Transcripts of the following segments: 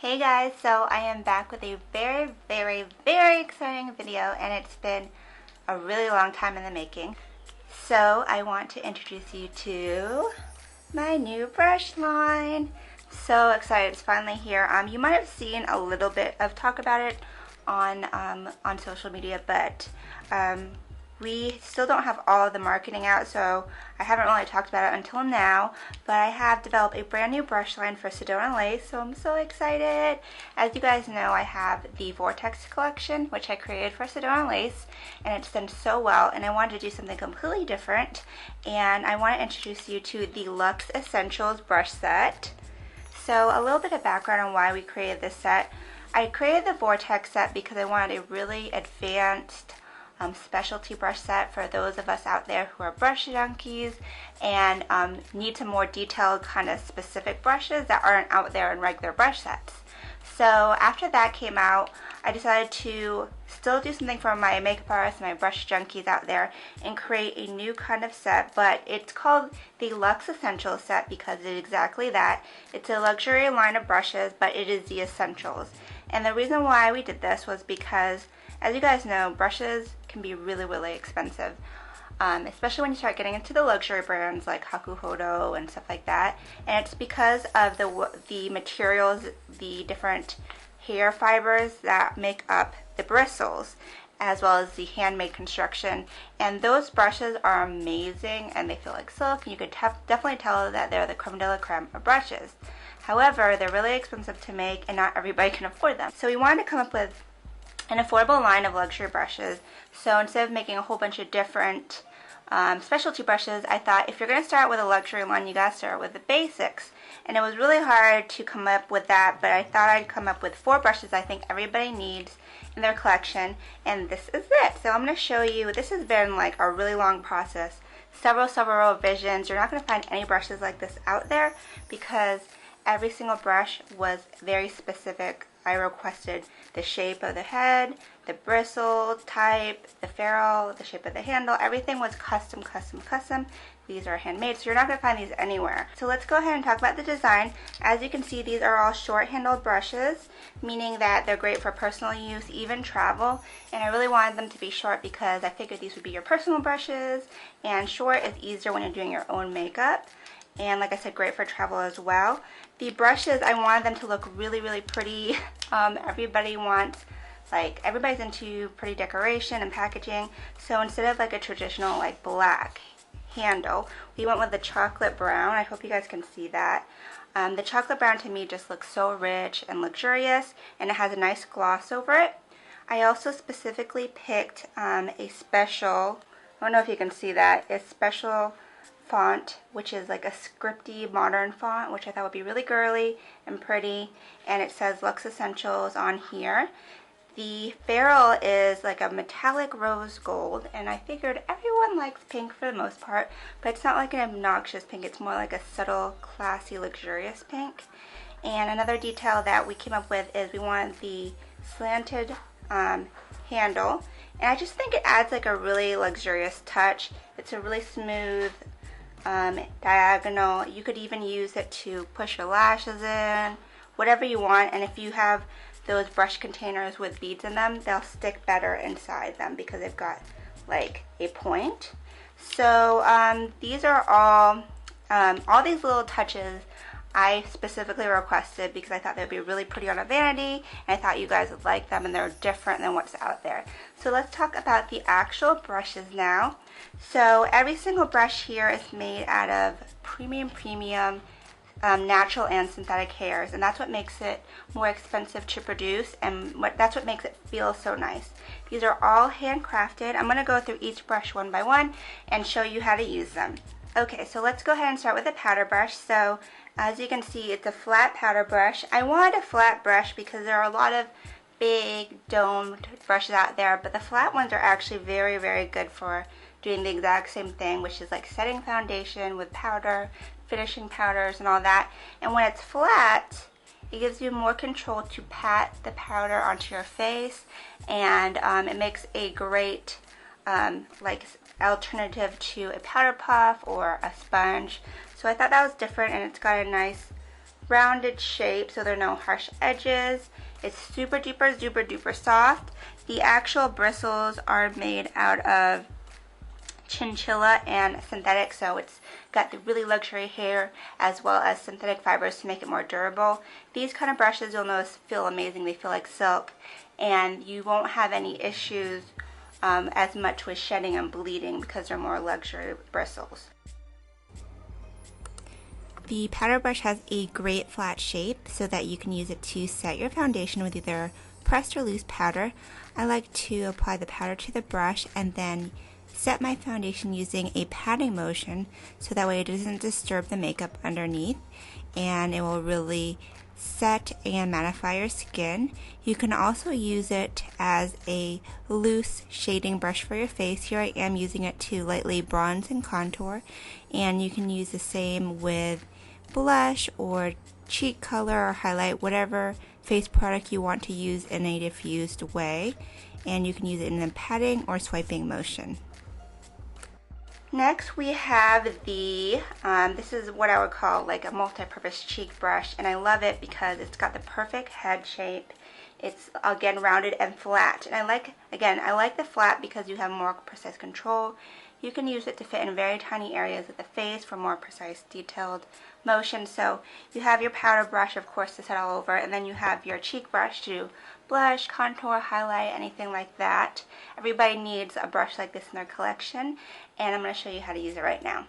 Hey guys, so I am back with a very exciting video, and it's been a really long time in the making. So I want to introduce you to my new brush line. So excited, it's finally here. You might have seen a little bit of talk about it on social media, but we still don't have all of the marketing out, so I haven't really talked about it until now. But I have developed a brand new brush line for Sedona Lace, so I'm so excited. As you guys know, I have the Vortex collection, which I created for Sedona Lace, and it's done so well, and I wanted to do something completely different. And I want to introduce you to the Luxe Essentials brush set. So a little bit of background on why we created this set. I created the Vortex set because I wanted a really advanced specialty brush set for those of us out there who are brush junkies and need some more detailed kind of specific brushes that aren't out there in regular brush sets. So after that came out, I decided to still do something for my makeup artists, my brush junkies out there, and create a new kind of set, but it's called the Luxe Essentials set because it is exactly that. It's a luxury line of brushes, but it is the essentials. And the reason why we did this was because, as you guys know, brushes can be really expensive, especially when you start getting into the luxury brands like Hakuhodo and stuff like that. And it's because of the materials, the different hair fibers that make up the bristles, as well as the handmade construction. And those brushes are amazing, and they feel like silk, and you could definitely tell that they're the creme de la creme of brushes. However, they're really expensive to make, and not everybody can afford them. So we wanted to come up with an affordable line of luxury brushes. So instead of making a whole bunch of different specialty brushes, I thought if you're going to start with a luxury line, you got to start with the basics. And it was really hard to come up with that, but I thought I'd come up with 4 brushes I think everybody needs in their collection, and this is it. So I'm going to show you. This has been like a really long process, several revisions. You're not going to find any brushes like this out there because every single brush was very specific. I requested the shape of the head, the bristle type, the ferrule, the shape of the handle. Everything was custom. These are handmade, so you're not going to find these anywhere. So let's go ahead and talk about the design. As you can see, these are all short-handled brushes, meaning that they're great for personal use, even travel. And I really wanted them to be short because I figured these would be your personal brushes, and short is easier when you're doing your own makeup. And like I said, great for travel as well. The brushes, I wanted them to look really pretty. Everybody's into pretty decoration and packaging. So instead of like a traditional like black handle, we went with the chocolate brown. I hope you guys can see that. The chocolate brown to me just looks so rich and luxurious, and it has a nice gloss over it. I also specifically picked a special, I don't know if you can see that, a special font, which is like a scripty modern font, which I thought would be really girly and pretty, and it says Luxe Essentials on here. The ferrule is like a metallic rose gold, and I figured everyone likes pink for the most part, but it's not like an obnoxious pink. It's more like a subtle, classy, luxurious pink. And another detail that we came up with is we wanted the slanted handle, and I just think it adds like a really luxurious touch. It's a really smooth diagonal. You could even use it to push your lashes in, whatever you want. And if you have those brush containers with beads in them, they'll stick better inside them because they've got like a point. So these are all these little touches I specifically requested because I thought they would be really pretty on a vanity, and I thought you guys would like them, and they're different than what's out there. So let's talk about the actual brushes now. So every single brush here is made out of premium natural and synthetic hairs, and that's what makes it more expensive to produce, and that's what makes it feel so nice. These are all handcrafted. I'm going to go through each brush one by one and show you how to use them. Okay, so let's go ahead and start with the powder brush. So as you can see, it's a flat powder brush. I wanted a flat brush because there are a lot of big domed brushes out there, but the flat ones are actually very good for doing the exact same thing, which is like setting foundation with powder, finishing powders and all that. And when it's flat, it gives you more control to pat the powder onto your face, and it makes a great like alternative to a powder puff or a sponge. So I thought that was different, and it's got a nice rounded shape, so there are no harsh edges. It's super duper soft. The actual bristles are made out of chinchilla and synthetic, so it's got the really luxury hair as well as synthetic fibers to make it more durable. These kind of brushes, you'll notice, feel amazing. They feel like silk, and you won't have any issues as much with shedding and bleeding because they're more luxury bristles. The powder brush has a great flat shape so that you can use it to set your foundation with either pressed or loose powder. I like to apply the powder to the brush and then set my foundation using a patting motion so that way it doesn't disturb the makeup underneath, and it will really set and mattify your skin. You can also use it as a loose shading brush for your face. Here I am using it to lightly bronze and contour, and you can use the same with blush or cheek color or highlight, whatever face product you want to use in a diffused way, and you can use it in a patting or swiping motion. Next we have the, this is what I would call like a multi-purpose cheek brush, and I love it because it's got the perfect head shape. It's again rounded and flat, and I like the flat because you have more precise control. You can use it to fit in very tiny areas of the face for more precise detailed motion. So you have your powder brush, of course, to set all over, and then you have your cheek brush to do blush, contour, highlight, anything like that. Everybody needs a brush like this in their collection, and I'm going to show you how to use it right now.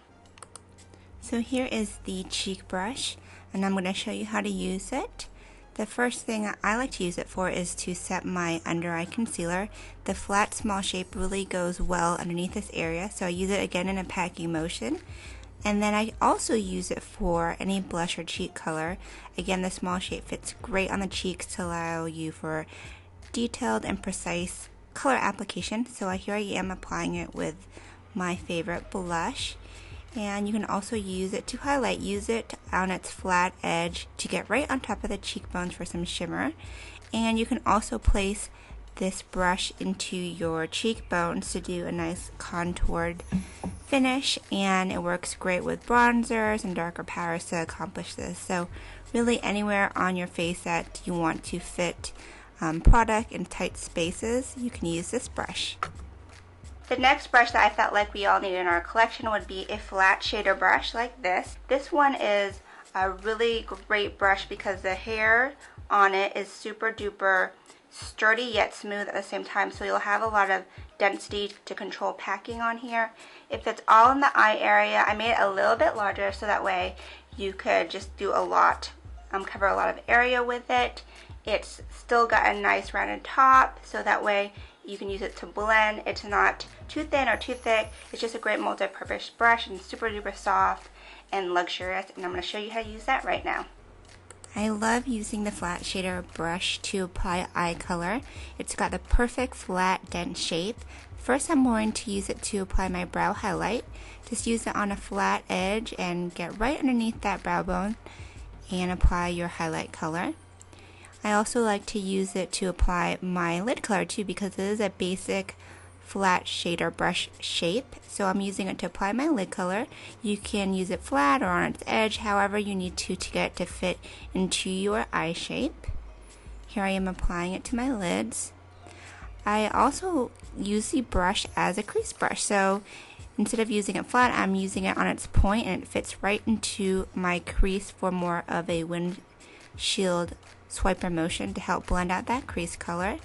So here is the cheek brush, and I'm going to show you how to use it. The first thing I like to use it for is to set my under eye concealer. The flat small shape really goes well underneath this area, so I use it again in a packing motion. And then I also use it for any blush or cheek color. Again, the small shape fits great on the cheeks to allow you for detailed and precise color application. So here I am applying it with my favorite blush. And you can also use it to highlight. Use it on its flat edge to get right on top of the cheekbones for some shimmer. And you can also place this brush into your cheekbones to do a nice contoured finish, and it works great with bronzers and darker powders to accomplish this. So really anywhere on your face that you want to fit product in tight spaces, you can use this brush. The next brush that I felt like we all need in our collection would be a flat shader brush like this. This one is a really great brush because the hair on it is super duper sturdy yet smooth at the same time, so you'll have a lot of density to control packing on here. It fits all in the eye area. I made it a little bit larger so that way you could just do a lot, cover a lot of area with it. It's still got a nice rounded top, so that way you can use it to blend. It's not too thin or too thick. It's just a great multi-purpose brush and super duper soft and luxurious, and I'm going to show you how to use that right now. I love using the flat shader brush to apply eye color. It's got the perfect flat dense shape. First I'm going to use it to apply my brow highlight. Just use it on a flat edge and get right underneath that brow bone and apply your highlight color. I also like to use it to apply my lid color too because it is a basic flat shader brush shape, so I'm using it to apply my lid color. You can use it flat or on its edge, however you need to get it to fit into your eye shape. Here I am applying it to my lids. I also use the brush as a crease brush, so instead of using it flat, I'm using it on its point, and it fits right into my crease for more of a windshield swiper motion to help blend out that crease color.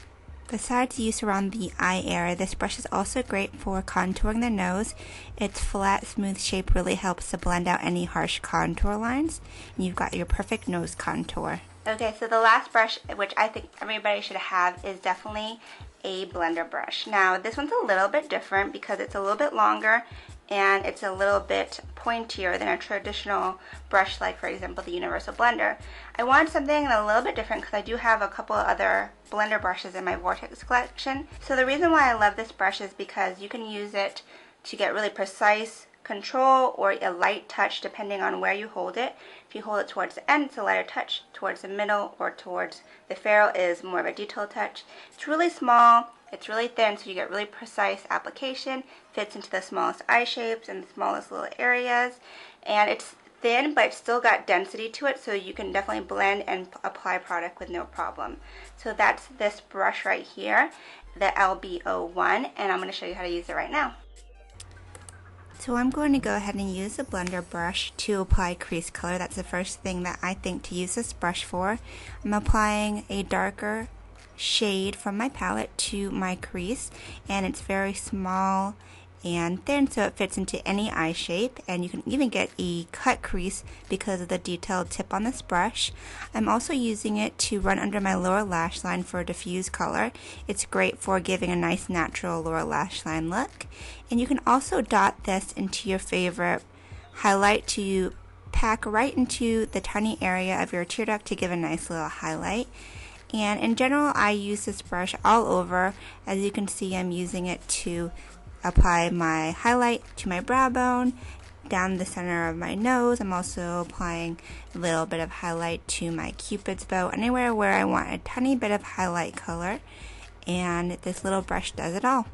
Besides use around the eye area, this brush is also great for contouring the nose. Its flat, smooth shape really helps to blend out any harsh contour lines, and you've got your perfect nose contour. Okay, so the last brush, which I think everybody should have, is definitely a blender brush. Now, this one's a little bit different because it's a little bit longer and it's a little bit pointier than a traditional brush, like for example the universal blender. I wanted something a little bit different because I do have a couple of other blender brushes in my Vortex collection. So the reason why I love this brush is because you can use it to get really precise control or a light touch depending on where you hold it. If you hold it towards the end, it's a lighter touch. Towards the middle or towards the ferrule is more of a detailed touch. It's really small, it's really thin, so you get really precise application. Fits into the smallest eye shapes and the smallest little areas, and it's thin, but it's still got density to it, so you can definitely blend and apply product with no problem. So that's this brush right here, the LB01, and I'm going to show you how to use it right now. So I'm going to go ahead and use the blender brush to apply crease color. That's the first thing that I think to use this brush for. I'm applying a darker shade from my palette to my crease, and it's very small and thin, so it fits into any eye shape, and you can even get a cut crease because of the detailed tip on this brush. I'm also using it to run under my lower lash line for a diffuse color. It's great for giving a nice natural lower lash line look, and you can also dot this into your favorite highlight to pack right into the tiny area of your tear duct to give a nice little highlight. And in general, I use this brush all over. As you can see, I'm using it to apply my highlight to my brow bone, down the center of my nose. I'm also applying a little bit of highlight to my cupid's bow, anywhere where I want a tiny bit of highlight color, and this little brush does it all.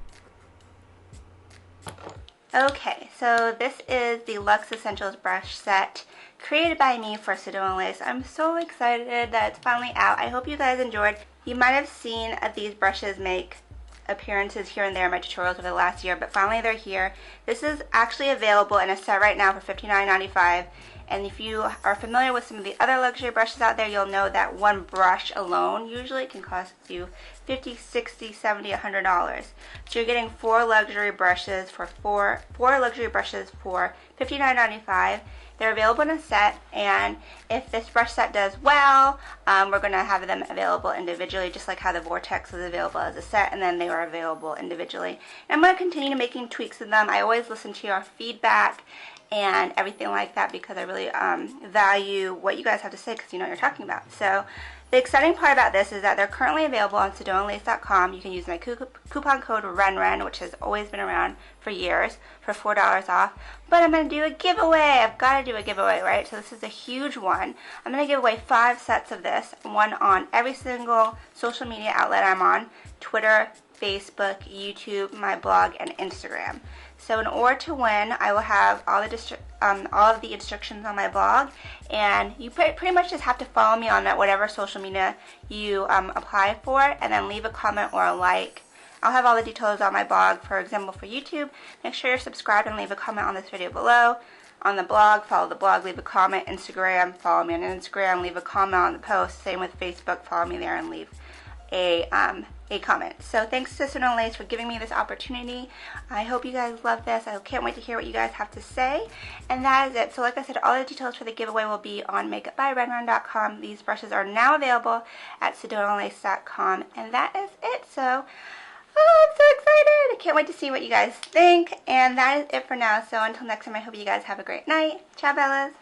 Okay, so this is the Luxe Essentials brush set created by me for Sedona Lace. I'm so excited that it's finally out. I hope you guys enjoyed. You might have seen these brushes make appearances here and there in my tutorials over the last year, but finally they're here. This is actually available in a set right now for $59.95, and if you are familiar with some of the other luxury brushes out there, you'll know that one brush alone usually can cost you $50, $60, $70, $100. So you're getting four luxury brushes for $59.95. They're available in a set, and if this brush set does well, we're going to have them available individually, just like how the Vortex was available as a set, and then they were available individually. And I'm going to continue making tweaks of them. I always listen to your feedback and everything like that, because I really value what you guys have to say, because you know what you're talking about. So the exciting part about this is that they're currently available on SedonaLace.com. You can use my coupon code RENREN, which has always been around for years, for $4 off. But I'm going to do a giveaway. I've got to do a giveaway, right? So this is a huge one. I'm going to give away 5 sets of this, one on every single social media outlet I'm on: Twitter, Facebook, YouTube, my blog, and Instagram. So in order to win, I will have all of the instructions on my blog, and you pretty much just have to follow me on that whatever social media you apply for, and then leave a comment or a like. I'll have all the details on my blog. For example, for YouTube, make sure you're subscribed and leave a comment on this video below. On the blog, follow the blog, leave a comment. Instagram, follow me on Instagram, leave a comment on the post. Same with Facebook, follow me there and leave a comment. So thanks to Sedona Lace for giving me this opportunity. I hope you guys love this. I can't wait to hear what you guys have to say. And that is it. So like I said, all the details for the giveaway will be on makeupbyrenren.com. These brushes are now available at SedonaLace.com. And that is it. So, oh, I'm so excited. I can't wait to see what you guys think. And that is it for now. So until next time, I hope you guys have a great night. Ciao, Bellas.